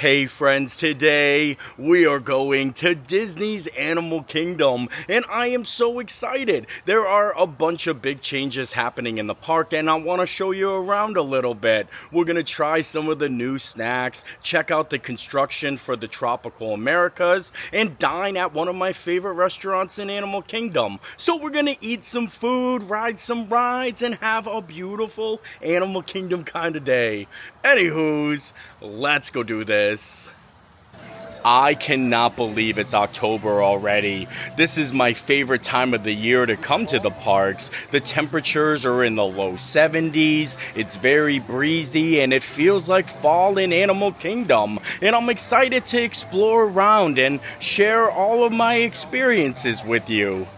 Hey friends, today we are going to Disney's Animal Kingdom and I am so excited. There are a bunch of big changes happening in the park and I want to show you around a little bit. We're going to try some of the new snacks, check out the construction for the Tropical Americas, and dine at one of my favorite restaurants in Animal Kingdom. So we're going to eat some food, ride some rides, and have a beautiful Animal Kingdom kind of day. Anywho's, let's go do this. I cannot believe it's October already. This is my favorite time of the year to come to the parks. The temperatures are in the low 70s, it's very breezy, and it feels like fall in Animal Kingdom. And I'm excited to explore around and share all of my experiences with you.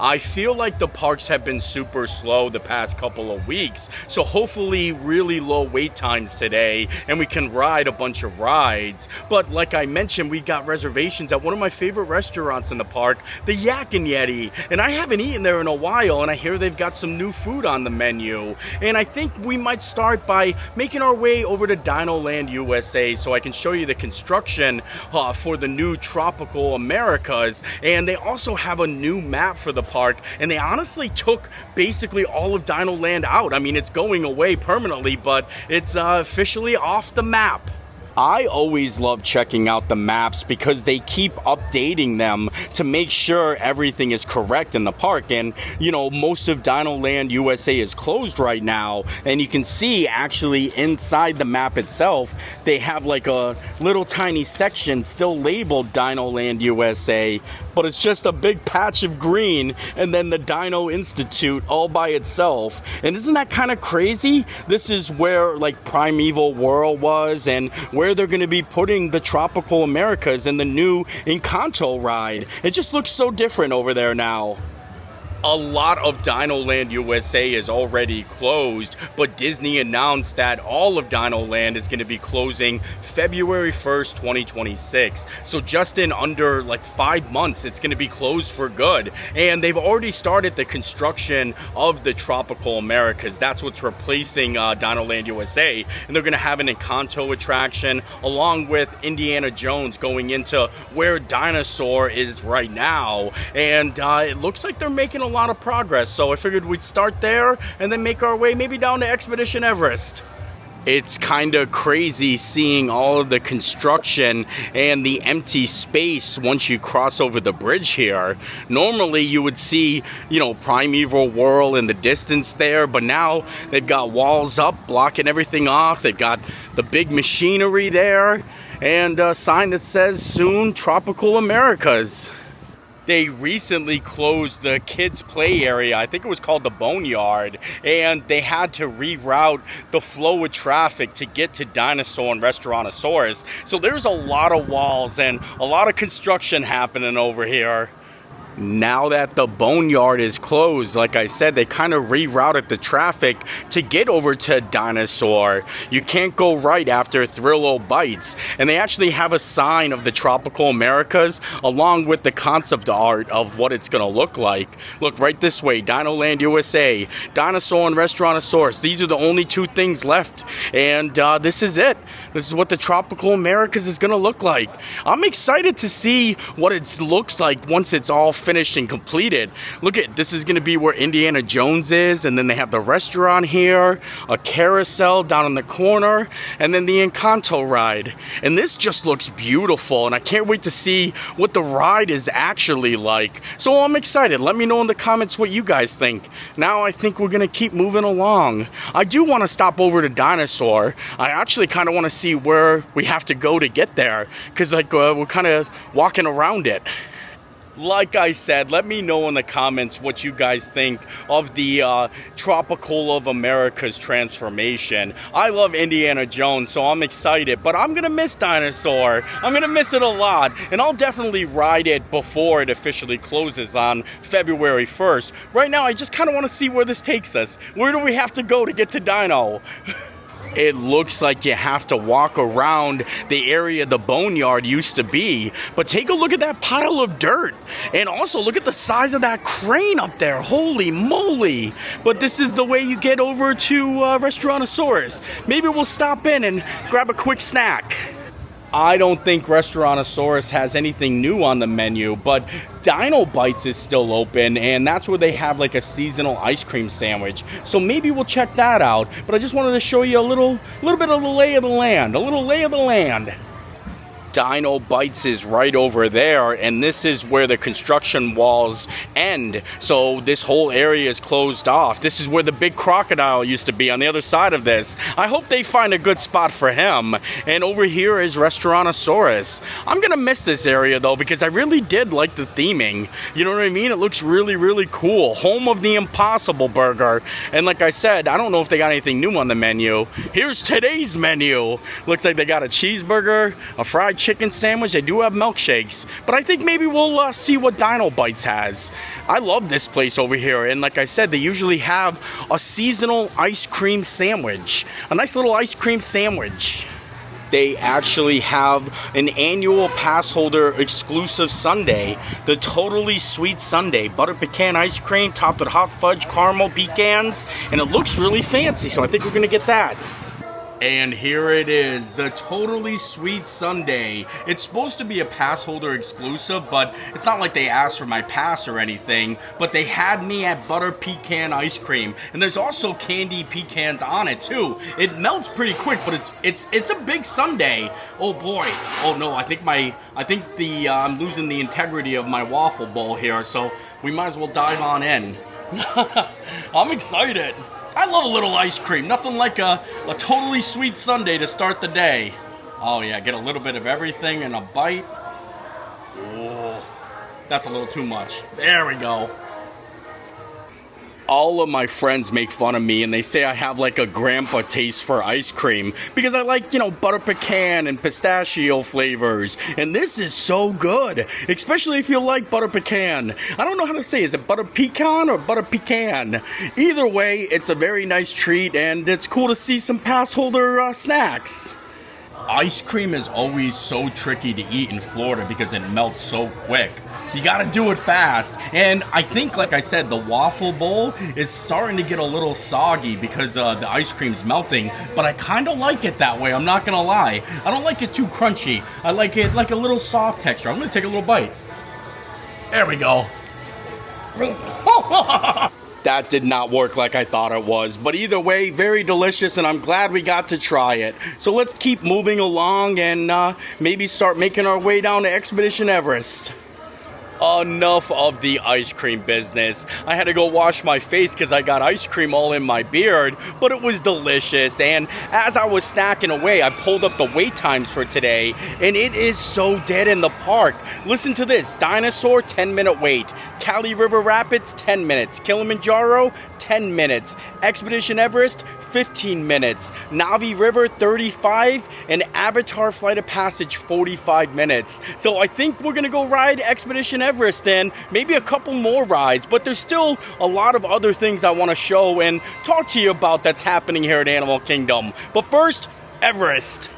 I feel like the parks have been super slow the past couple of weeks, so hopefully really low wait times today and we can ride a bunch of rides. But like I mentioned, we got reservations at one of my favorite restaurants in the park, the Yak and Yeti, and I haven't eaten there in a while and I hear they've got some new food on the menu. And I think we might start by making our way over to DinoLand USA so I can show you the construction for the new Tropical Americas, and they also have a new map for the park, and they honestly took basically all of DinoLand out. I mean, it's going away permanently, but it's officially off the map. I always love checking out the maps because they keep updating them to make sure everything is correct in the park. And, you know, most of DinoLand USA is closed right now. And you can see actually inside the map itself, they have like a little tiny section still labeled DinoLand USA. But it's just a big patch of green and then the Dino Institute all by itself. And isn't that kind of crazy? This is where like Primeval World was and where they're going to be putting the Tropical Americas and the new Encanto ride. It just looks so different over there now. A lot of DinoLand USA is already closed, but Disney announced that all of DinoLand is going to be closing February 1st, 2026. So just in under like 5 months, it's going to be closed for good. And they've already started the construction of the Tropical Americas. That's what's replacing DinoLand USA. And they're going to have an Encanto attraction along with Indiana Jones going into where Dinosaur is right now. And it looks like they're making a lot of progress, so I figured we'd start there and then make our way maybe down to Expedition Everest. It's kind of crazy seeing all of the construction and the empty space once you cross over the bridge here. Normally you would see, you know, Primeval World in the distance there, but now they've got walls up blocking everything off. They've got the big machinery there and a sign that says soon Tropical Americas. They recently closed the kids' play area, I think it was called the Boneyard, and they had to reroute the flow of traffic to get to Dinosaur and Restaurantosaurus. So there's a lot of walls and a lot of construction happening over here. Now that the Boneyard is closed, like I said, they kind of rerouted the traffic to get over to Dinosaur. You can't go right after Thrillo Bites. And they actually have a sign of the Tropical Americas along with the concept art of what it's going to look like. Look, right this way, DinoLand USA, Dinosaur and Restaurantosaurus. These are the only two things left. And this is it. This is what the Tropical Americas is going to look like. I'm excited to see what it looks like once it's all finished and completed. Look at this, is going to be where Indiana Jones is, and then they have the restaurant here, a carousel down in the corner, and then the Encanto ride. And this just looks beautiful, and I can't wait to see what the ride is actually like. So I'm excited. Let me know in the comments what you guys think. Now I think we're going to keep moving along. I do want to stop over to Dinosaur. I actually kind of want to see where we have to go to get there, because like we're kind of walking around it. Like I said, let me know in the comments what you guys think of the Tropical of America's transformation. I love Indiana Jones, so I'm excited, but I'm going to miss Dinosaur. I'm going to miss it a lot, and I'll definitely ride it before it officially closes on February 1st. Right now, I just kind of want to see where this takes us. Where do we have to go to get to Dino? It looks like you have to walk around the area the Boneyard used to be. But take a look at that pile of dirt. And also look at the size of that crane up there. Holy moly. But this is the way you get over to Restaurantosaurus. Maybe we'll stop in and grab a quick snack. I don't think Restaurantosaurus has anything new on the menu, but Dino Bites is still open, and that's where they have like a seasonal ice cream sandwich. So maybe we'll check that out. But I just wanted to show you a little bit of the lay of the land, a little lay of the land. Dino Bites is right over there, and this is where the construction walls end. So this whole area is closed off. This is where the big crocodile used to be on the other side of this. I hope they find a good spot for him. And over here is Restaurantosaurus. I'm gonna miss this area though, because I really did like the theming. You know what I mean? It looks really, really cool. Home of the Impossible Burger. And like I said, I don't know if they got anything new on the menu. Here's today's menu. Looks like they got a cheeseburger, a fried chicken sandwich. They do have milkshakes, but I think maybe we'll see what Dino Bites has. I love this place over here, and like I said, they usually have a seasonal ice cream sandwich, a nice little ice cream sandwich. They actually have an annual pass holder exclusive sundae, the Totally Sweet Sundae, butter pecan ice cream topped with hot fudge caramel pecans, and it looks really fancy, so I think we're gonna get that. And here it is, the Totally Sweet Sundae. It's supposed to be a pass holder exclusive, but it's not like they asked for my pass or anything, but they had me at butter pecan ice cream. And there's also candy pecans on it too. It melts pretty quick, but it's a big sundae. Oh boy. Oh no, I think I'm losing the integrity of my waffle bowl here, so we might as well dive on in. I'm excited. I love a little ice cream. Nothing like a Totally Sweet sundae to start the day. Oh yeah, get a little bit of everything in a bite. Oh, that's a little too much. There we go. All of my friends make fun of me and they say I have like a grandpa taste for ice cream because I like, butter pecan and pistachio flavors. And this is so good, especially if you like butter pecan. I don't know how to say, is it butter pecan or butter pecan? Either way, it's a very nice treat and it's cool to see some pass holder snacks. Ice cream is always so tricky to eat in Florida because it melts so quick. You gotta do it fast. And I think, like I said, the waffle bowl is starting to get a little soggy because the ice cream's melting, but I kinda like it that way, I'm not gonna lie. I don't like it too crunchy. I like it like a little soft texture. I'm gonna take a little bite. There we go. That did not work like I thought it was, but either way, very delicious, and I'm glad we got to try it. So let's keep moving along and maybe start making our way down to Expedition Everest. Enough of the ice cream business. I had to go wash my face because I got ice cream all in my beard, but it was delicious. And as I was snacking away, I pulled up the wait times for today, and it is so dead in the park. Listen to this: Dinosaur, 10-minute wait. Cali River Rapids, 10 minutes. Kilimanjaro, 10 minutes. Expedition Everest, 15 minutes. Navi River, 35. And Avatar Flight of Passage, 45 minutes. So I think we're gonna go ride Expedition Everest and maybe a couple more rides, but there's still a lot of other things I want to show and talk to you about that's happening here at Animal Kingdom. But first, Everest.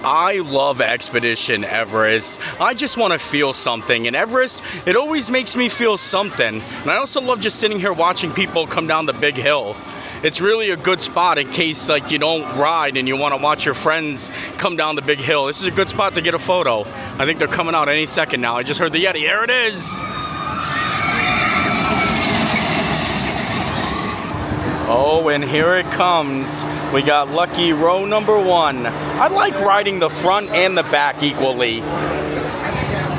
I love Expedition Everest. I just want to feel something, and Everest, it always makes me feel something. And I also love just sitting here watching people come down the big hill. It's really a good spot in case like you don't ride and you want to watch your friends come down the big hill. This is a good spot to get a photo. I think they're coming out any second now. I just heard the Yeti. There it is. Oh, and here it comes. We got lucky row number 1. I like riding the front and the back equally.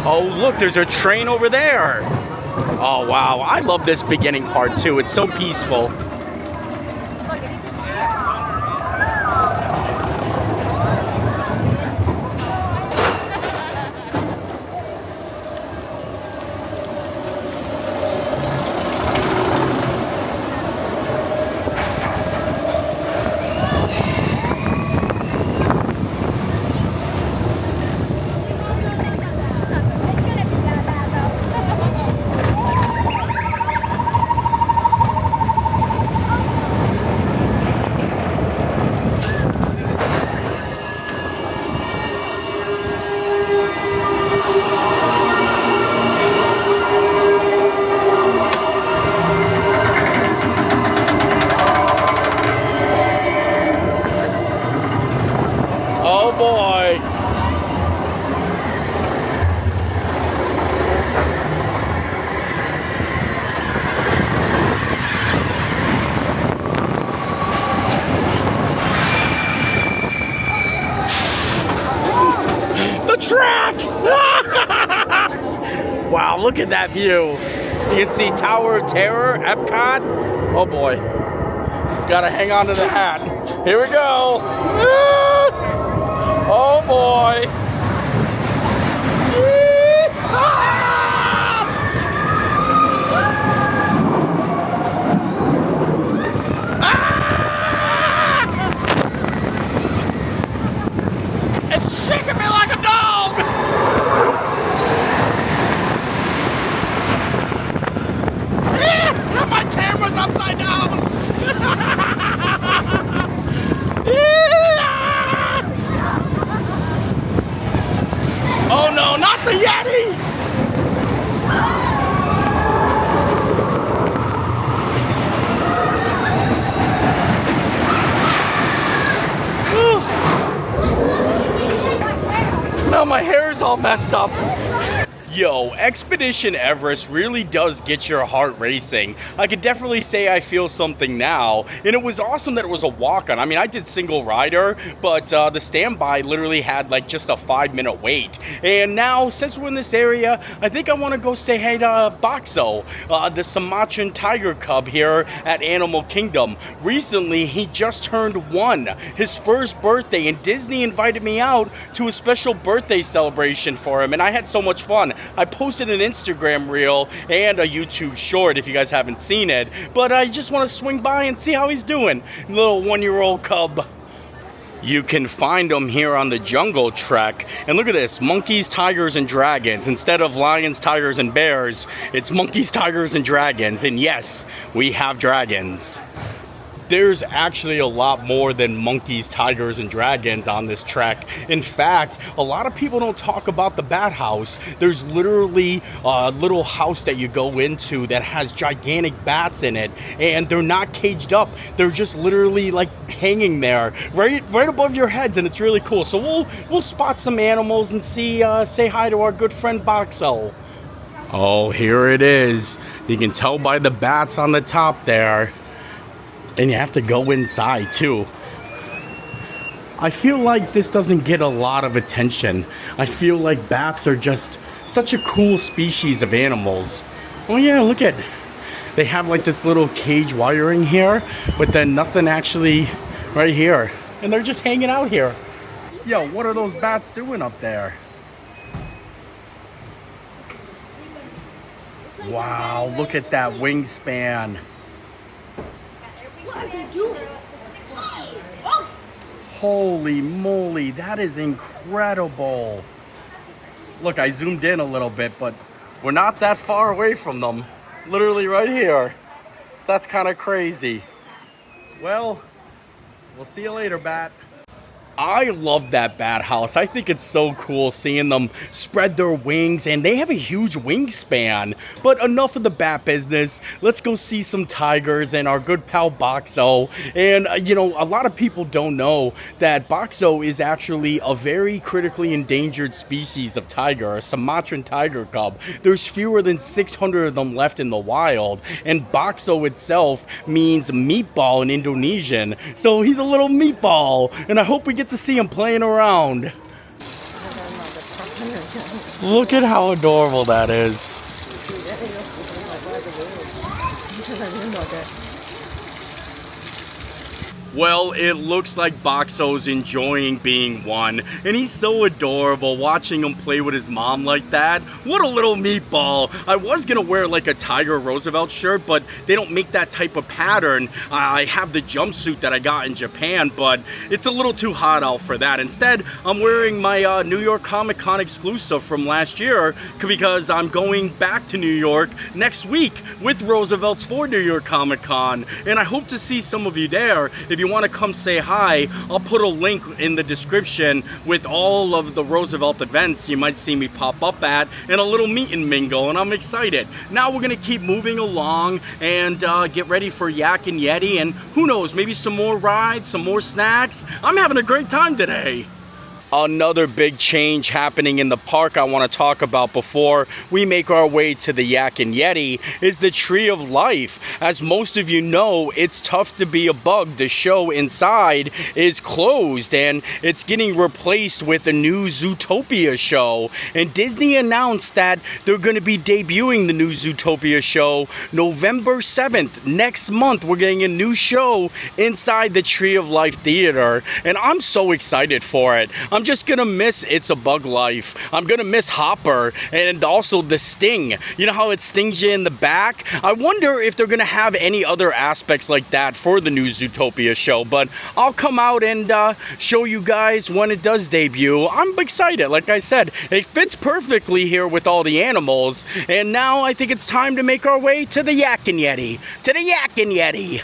Oh, look, there's a train over there. Oh, wow. I love this beginning part, too. It's so peaceful. Oh boy. look at that view. You can see Tower of Terror, Epcot. Oh boy. Gotta hang on to the hat. Here we go. Oh boy. It's shaking me like a dog. My camera's upside down. Oh no, not the Yeti! Now my hair is all messed up. Yo, Expedition Everest really does get your heart racing. I could definitely say I feel something now, and it was awesome that it was a walk-on. I mean, I did single rider, but the standby literally had like just a 5-minute wait. And now, since we're in this area, I think I want to go say hey to Boxo, the Sumatran tiger cub here at Animal Kingdom. Recently, he just turned 1, his first birthday, and Disney invited me out to a special birthday celebration for him, and I had so much fun. I posted an Instagram reel and a YouTube short if you guys haven't seen it, but I just want to swing by and see how he's doing. Little 1-year-old cub. You can find him here on the Jungle Trek. And look at this, monkeys, tigers, and dragons. Instead of lions, tigers, and bears, it's monkeys, tigers, and dragons. And yes, we have dragons. There's actually a lot more than monkeys, tigers, and dragons on this trek. In fact, a lot of people don't talk about the bat house. There's literally a little house that you go into that has gigantic bats in it, and they're not caged up. They're just literally like hanging there, right above your heads, and it's really cool. So we'll spot some animals and say hi to our good friend Boxo. Oh, here it is. You can tell by the bats on the top there. And you have to go inside too. I feel like this doesn't get a lot of attention. I feel like bats are just such a cool species of animals. Oh yeah, look at, they have like this little cage wiring here, but then nothing actually right here. And they're just hanging out here. Yo, what are those bats doing up there? Wow, look at that wingspan. Holy moly, that is incredible. Look, I zoomed in a little bit, but we're not that far away from them. Literally right here. That's kind of crazy. Well, we'll see you later, bat. I love that bat house. I think it's so cool seeing them spread their wings, and they have a huge wingspan. But enough of the bat business. Let's go see some tigers and our good pal Boxo. And you know, a lot of people don't know that Boxo is actually a very critically endangered species of tiger, a Sumatran tiger cub. There's fewer than 600 of them left in the wild, and Boxo itself means meatball in Indonesian. So he's a little meatball, and I hope we get to see him playing around. Look at how adorable that is. Well, it looks like Boxo's enjoying being 1, and he's so adorable watching him play with his mom like that. What a little meatball. I was gonna wear like a Tiger Roosevelt shirt, but they don't make that type of pattern. I have the jumpsuit that I got in Japan, but it's a little too hot out for that. Instead, I'm wearing my New York Comic Con exclusive from last year because I'm going back to New York next week with Roosevelt's for New York Comic Con, and I hope to see some of you there. If you want to come say hi, I'll put a link in the description with all of the Roosevelt events you might see me pop up at, and a little meet and mingle, and I'm excited. Now we're gonna keep moving along and get ready for Yak and Yeti, and who knows, maybe some more rides, some more snacks. I'm having a great time today. Another big change happening in the park I want to talk about before we make our way to the Yak and Yeti is the Tree of Life. As most of you know, it's tough to be a bug. The show inside is closed and it's getting replaced with a new Zootopia show. And Disney announced that they're going to be debuting the new Zootopia show November 7th. Next month, we're getting a new show inside the Tree of Life Theater. And I'm so excited for it. I'm just gonna miss It's a Bug Life. I'm gonna miss Hopper and also the sting. You know how it stings you in the back? I wonder if they're gonna have any other aspects like that for the new Zootopia show, but I'll come out and show you guys when it does debut. I'm excited. Like I said, it fits perfectly here with all the animals, and now I think it's time to make our way to the Yak and Yeti. To the Yak and Yeti!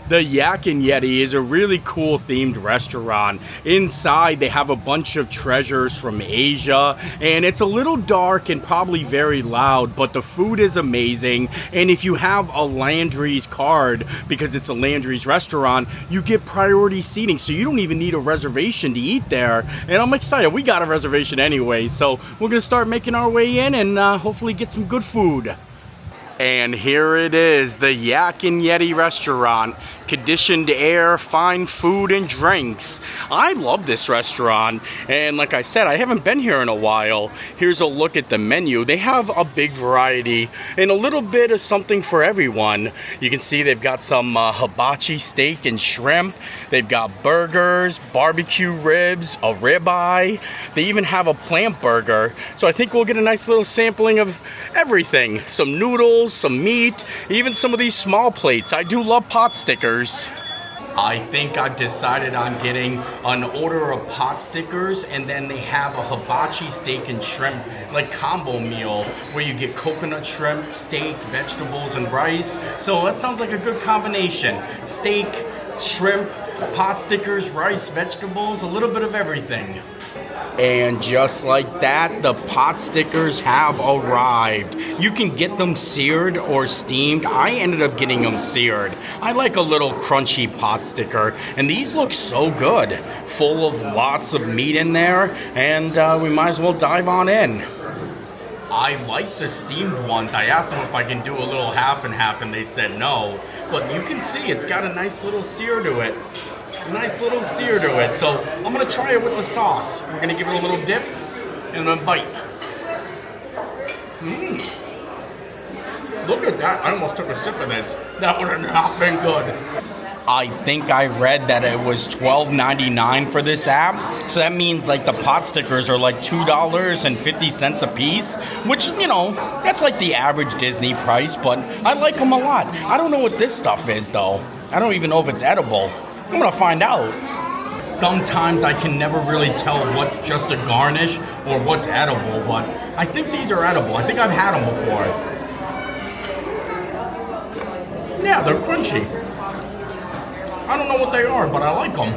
The Yak and Yeti is a really cool themed restaurant. Inside they have a bunch of treasures from Asia, and it's a little dark and probably very loud, but the food is amazing. And if you have a Landry's card, because it's a Landry's restaurant, you get priority seating, so you don't even need a reservation to eat there. And I'm excited. We got a reservation anyway, so we're gonna start making our way in and hopefully get some good food. And here it is, the Yak and Yeti restaurant. Conditioned air, fine food and drinks. I love this restaurant, and like I said, I haven't been here in a while. Here's a look at the menu. They have a big variety and a little bit of something for everyone. You can see they've got some hibachi steak and shrimp. They've got burgers, barbecue ribs, a ribeye. They even have a plant burger. So I think we'll get a nice little sampling of everything. Some noodles, some meat, even some of these small plates. I do love pot stickers. I think I've decided on getting an order of pot stickers, and then they have a hibachi steak and shrimp like combo meal where you get coconut shrimp, steak, vegetables, and rice. So that sounds like a good combination. Steak, shrimp, pot stickers, rice, vegetables, a little bit of everything. And just like that, the pot stickers have arrived. You can get them seared or steamed. I ended up getting them seared. I like a little crunchy pot sticker, and these look so good. Full of lots of meat in there, and we might as well dive on in. I like the steamed ones. I asked them if I can do a little half and half, and they said no. But you can see it's got a nice little sear to it. Nice little sear to it. So I'm gonna try it with the sauce. We're gonna give it a little dip and a bite. Look at that. I almost took a sip of this. That would have not been good. I think I read that it was $12.99 for this app. So that means like the pot stickers are like $2.50 a piece, which, you know, that's like the average Disney price, but I like them a lot. I don't know what this stuff is though. I don't even know if it's edible. I'm gonna find out. Sometimes I can never really tell what's just a garnish or what's edible, but I think these are edible. I think I've had them before. Yeah, they're crunchy. I don't know what they are, but I like them.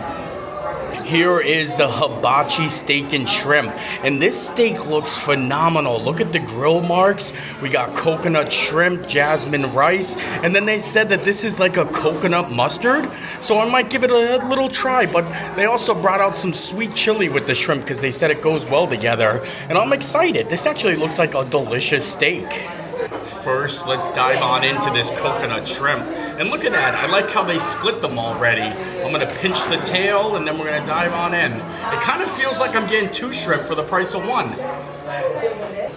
Here is the hibachi steak and shrimp, and this steak looks phenomenal. Look at the grill marks. We got coconut shrimp, jasmine rice, and then they said that this is like a coconut mustard, so I might give it a little try. But they also brought out some sweet chili with the shrimp because they said it goes well together, and I'm excited. This actually looks like a delicious steak. First, let's dive on into this coconut shrimp. And look at that, I like how they split them already. I'm gonna pinch the tail and then we're gonna dive on in. It kind of feels like I'm getting 2 shrimp for the price of 1.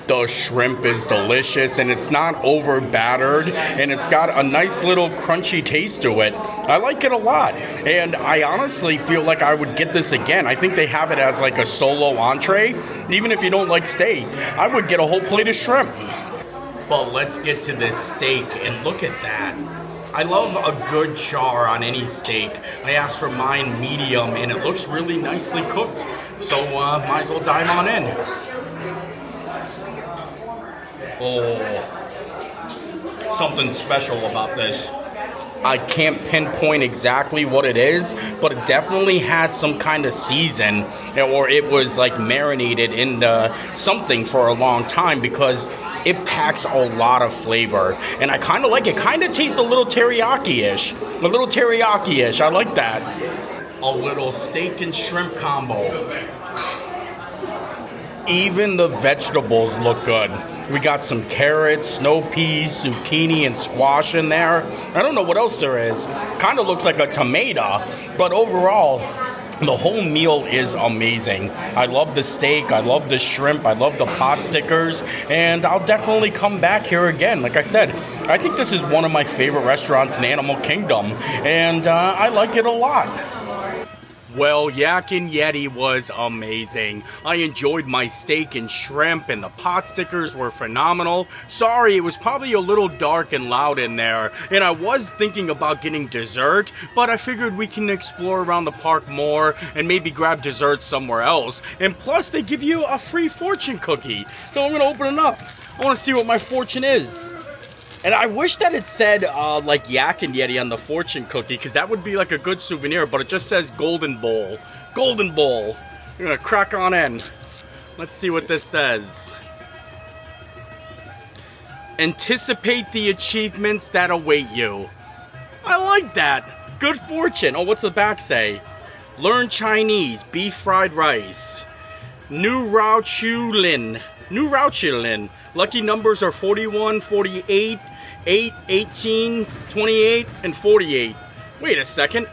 The shrimp is delicious and it's not over battered and it's got a nice little crunchy taste to it. I like it a lot, and I honestly feel like I would get this again. I think they have it as like a solo entree. Even if you don't like steak, I would get a whole plate of shrimp. But let's get to this steak, and look at that. I love a good char on any steak. I asked for mine medium, and it looks really nicely cooked. So might as well dive on in. Oh, something special about this. I can't pinpoint exactly what it is, but it definitely has some kind of season, or it was like marinated in something for a long time, because it packs a lot of flavor, and I kind of like it. Kind of tastes a little teriyaki-ish. A little teriyaki-ish. I like that. A little steak and shrimp combo. Even the vegetables look good. We got some carrots, snow peas, zucchini, and squash in there. I don't know what else there is. Kind of looks like a tomato, but overall, the whole meal is amazing. I love the steak, I love the shrimp, I love the pot stickers, and I'll definitely come back here again. Like I said, I think this is one of my favorite restaurants in Animal Kingdom, and I like it a lot. Well, Yak and Yeti was amazing. I enjoyed my steak and shrimp, and the pot stickers were phenomenal. Sorry, it was probably a little dark and loud in there, and I was thinking about getting dessert, but I figured we can explore around the park more and maybe grab dessert somewhere else. And plus, they give you a free fortune cookie. So I'm gonna open it up. I wanna see what my fortune is. And I wish that it said, like, Yak and Yeti on the fortune cookie, because that would be, like, a good souvenir, but it just says Golden Bowl. Golden Bowl. I'm gonna crack on in. Let's see what this says. Anticipate the achievements that await you. I like that. Good fortune. Oh, what's the back say? Learn Chinese, beef fried rice. New Rao Chulin. New Rao Chulin. Lucky numbers are 41, 48, 8, 18, 28, and 48. Wait a second.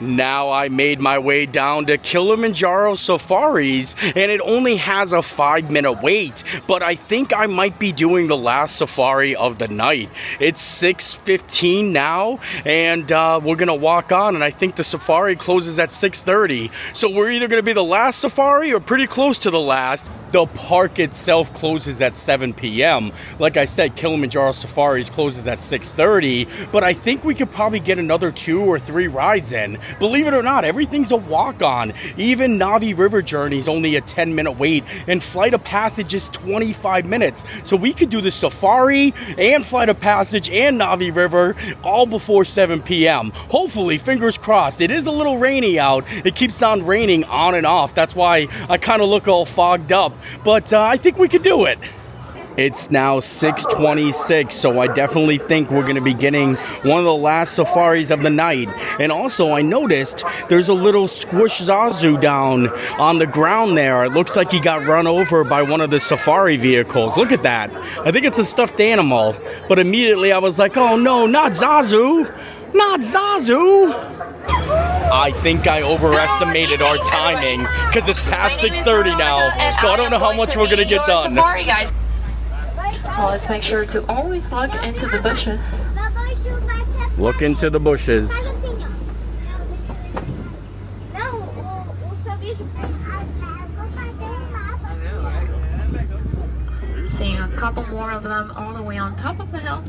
Now I made my way down to Kilimanjaro Safaris, and it only has a 5-minute wait, but I think I might be doing the last safari of the night. It's 6:15 now, and we're gonna walk on, and I think the safari closes at 6:30. So we're either gonna be the last safari or pretty close to the last. The park itself closes at 7 p.m. Like I said, Kilimanjaro Safaris closes at 6:30, but I think we could probably get another 2 or 3 rides in. Believe it or not, everything's a walk-on. Even Navi River Journey's only a 10-minute wait, and Flight of Passage is 25 minutes. So we could do the safari and Flight of Passage and Navi River all before 7 p.m. Hopefully, fingers crossed. It is a little rainy out. It keeps on raining on and off. That's why I kind of look all fogged up. But I think we could do it. It's now 6:26, so I definitely think we're going to be getting one of the last safaris of the night. And also, I noticed there's a little squish Zazu down on the ground there. It looks like he got run over by one of the safari vehicles. Look at that. I think it's a stuffed animal. But immediately I was like, oh no, not Zazu! Not Zazu! I think I overestimated our timing because it's past 6:30 now, so I don't know how much we're going to get done. Safari, guys. Well, let's make sure to always look into the bushes. Look into the bushes. Seeing a couple more of them all the way on top of the hill.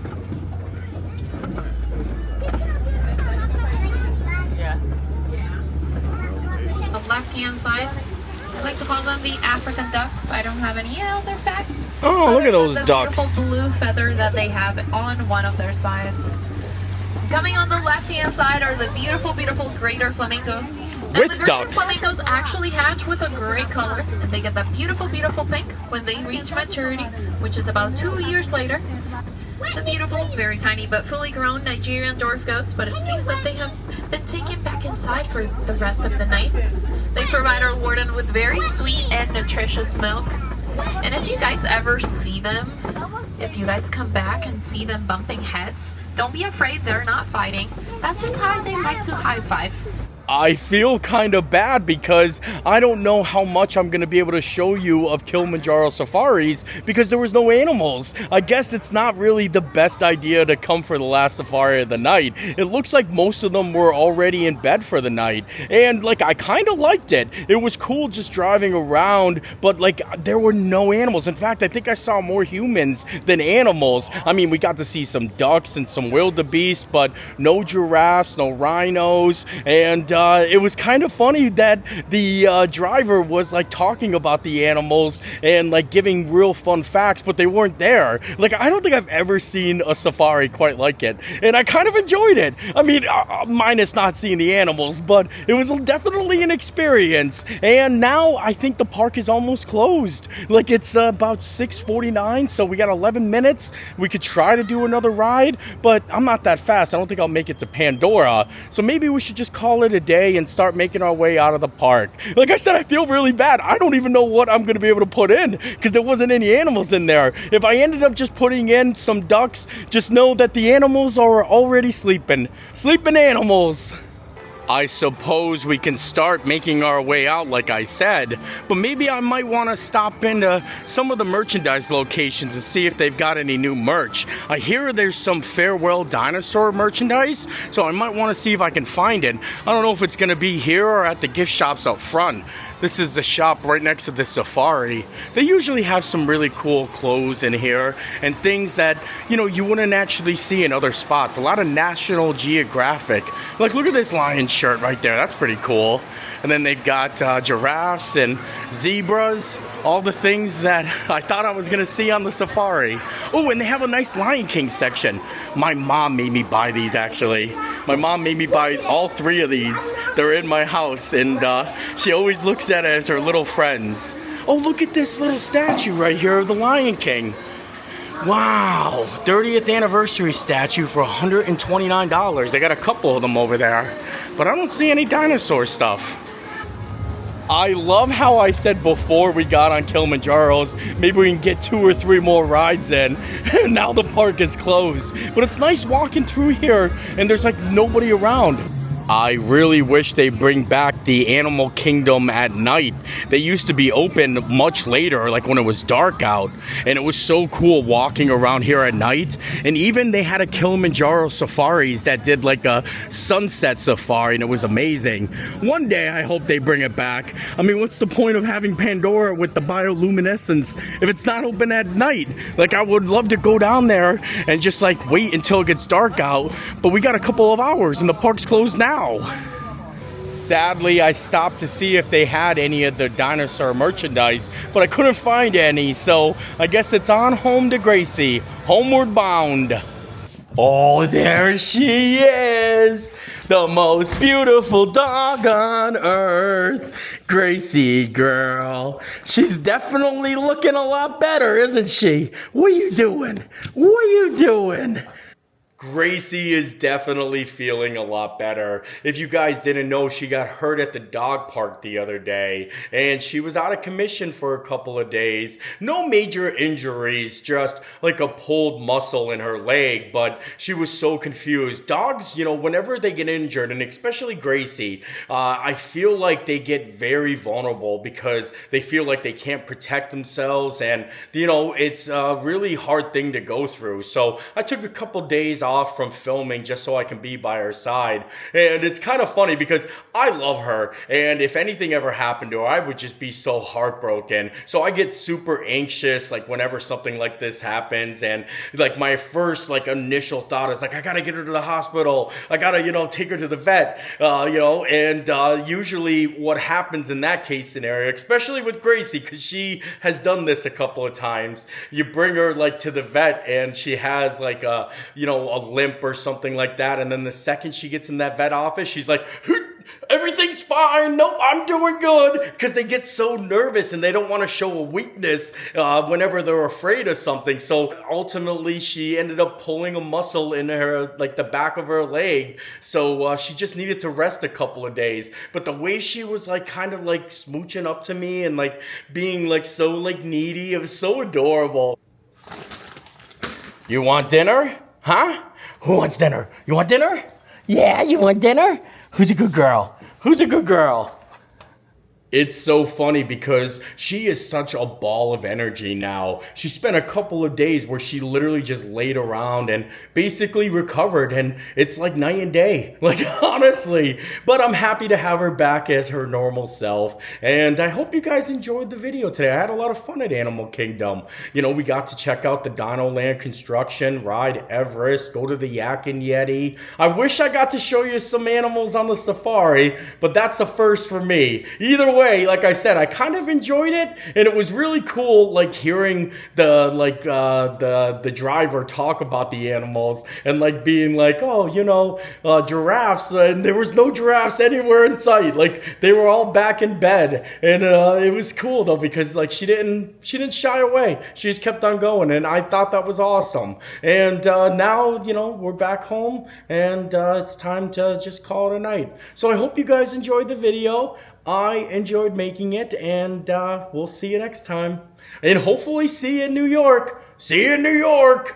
The left-hand side, I like to call them the African ducks. I don't have any other facts. Oh, look at those the ducks. Beautiful blue feather that they have on one of their sides. Coming on the left-hand side are the beautiful, beautiful greater flamingos. With and the greater ducks. flamingos actually hatch with a gray color, and they get that beautiful, beautiful pink when they reach maturity, which is about 2 years later. The beautiful, very tiny but fully grown Nigerian dwarf goats, but it seems that they have been taken back inside for the rest of the night. They provide our warden with very sweet and nutritious milk. And if you guys ever see them, if you guys come back and see them bumping heads, don't be afraid, they're not fighting. That's just how they like to high five. I feel kind of bad because I don't know how much I'm going to be able to show you of Kilimanjaro Safaris because there was no animals. I guess it's not really the best idea to come for the last safari of the night. It looks like most of them were already in bed for the night. And like, I kind of liked it. It was cool just driving around, but like, there were no animals. In fact, I think I saw more humans than animals. I mean, we got to see some ducks and some wildebeest, but no giraffes, no rhinos, and it was kind of funny that the driver was like talking about the animals and like giving real fun facts, but they weren't there. Like, I don't think I've ever seen a safari quite like it, and I kind of enjoyed it. I mean, minus not seeing the animals, but it was definitely an experience. And now I think the park is almost closed. Like, it's about 6:49, so we got 11 minutes. We could try to do another ride, but I'm not that fast. I don't think I'll make it to Pandora, so maybe we should just call it a day and start making our way out of the park. Like I said, I feel really bad. I don't even know what I'm going to be able to put in because there wasn't any animals in there. If I ended up just putting in some ducks, just know that the animals are already sleeping. Sleeping animals. I suppose we can start making our way out like I said, but maybe I might want to stop into some of the merchandise locations and see if they've got any new merch. I hear there's some farewell dinosaur merchandise, so I might want to see if I can find it. I don't know if it's going to be here or at the gift shops out front. This is the shop right next to the safari. They usually have some really cool clothes in here and things that, you know, you wouldn't actually see in other spots. A lot of National Geographic. Like, look at this lion shirt right there. That's pretty cool. And then they've got giraffes and zebras, all the things that I thought I was going to see on the safari. Oh, and they have a nice Lion King section. My mom made me buy these, actually. My mom made me buy all 3 of these. They're in my house, and she always looks at it as her little friends. Oh, look at this little statue right here of the Lion King. Wow, 30th anniversary statue for $129. They got a couple of them over there, but I don't see any dinosaur stuff. I love how I said before we got on Kilimanjaro's, maybe we can get 2 or 3 more rides in, and now the park is closed. But it's nice walking through here, and there's like nobody around. I really wish they bring back the Animal Kingdom at night. They used to be open much later, like when it was dark out, and it was so cool walking around here at night. And even they had a Kilimanjaro Safaris that did like a sunset safari, and it was amazing. One day I hope they bring it back. I mean, what's the point of having Pandora with the bioluminescence if it's not open at night? Like, I would love to go down there and just like wait until it gets dark out, but we got a couple of hours and the park's closed now. Sadly, I stopped to see if they had any of the dinosaur merchandise, but I couldn't find any, so I guess it's on home to Gracie, homeward bound. Oh, there she is, the most beautiful dog on earth, Gracie girl. She's definitely looking a lot better, isn't she? What are you doing? What are you doing? Gracie is definitely feeling a lot better. If you guys didn't know, she got hurt at the dog park the other day, and she was out of commission for a couple of days. No major injuries, just like a pulled muscle in her leg, but she was so confused. Dogs, you know, whenever they get injured, and especially Gracie, I feel like they get very vulnerable because they feel like they can't protect themselves, and, you know, it's a really hard thing to go through. So I took a couple days off from filming just so I can be by her side. And it's kind of funny because I love her, and if anything ever happened to her, I would just be so heartbroken. So I get super anxious like whenever something like this happens, and like my first like initial thought is like, I gotta get her to the hospital, I gotta, you know, take her to the vet, you know. And usually what happens in that case scenario, especially with Gracie, because she has done this a couple of times, you bring her like to the vet and she has like a, you know, a limp or something like that, and then the second she gets in that vet office, she's like, everything's fine, no, I'm doing good, because they get so nervous and they don't want to show a weakness whenever they're afraid of something. So ultimately she ended up pulling a muscle in her, like the back of her leg, so she just needed to rest a couple of days. But the way she was like kind of like smooching up to me and like being like so like needy, it was so adorable. You want dinner? Huh? Who wants dinner? You want dinner? Yeah, you want dinner? Who's a good girl? Who's a good girl? It's so funny because she is such a ball of energy now. She spent a couple of days where she literally just laid around and basically recovered, and it's like night and day, like honestly. But I'm happy to have her back as her normal self, and I hope you guys enjoyed the video today. I had a lot of fun at Animal Kingdom. You know, we got to check out the DinoLand construction, ride Everest, go to the Yak and Yeti. I wish I got to show you some animals on the safari, but that's a first for me. Either way, like I said, I kind of enjoyed it, and it was really cool, like hearing the the driver talk about the animals and like being like, oh, you know, giraffes, and there was no giraffes anywhere in sight. Like they were all back in bed, and it was cool though because like she didn't shy away. She just kept on going, and I thought that was awesome. And now, you know, we're back home, and it's time to just call it a night. So I hope you guys enjoyed the video. I enjoyed making it, and we'll see you next time. And hopefully see you in New York. See you in New York.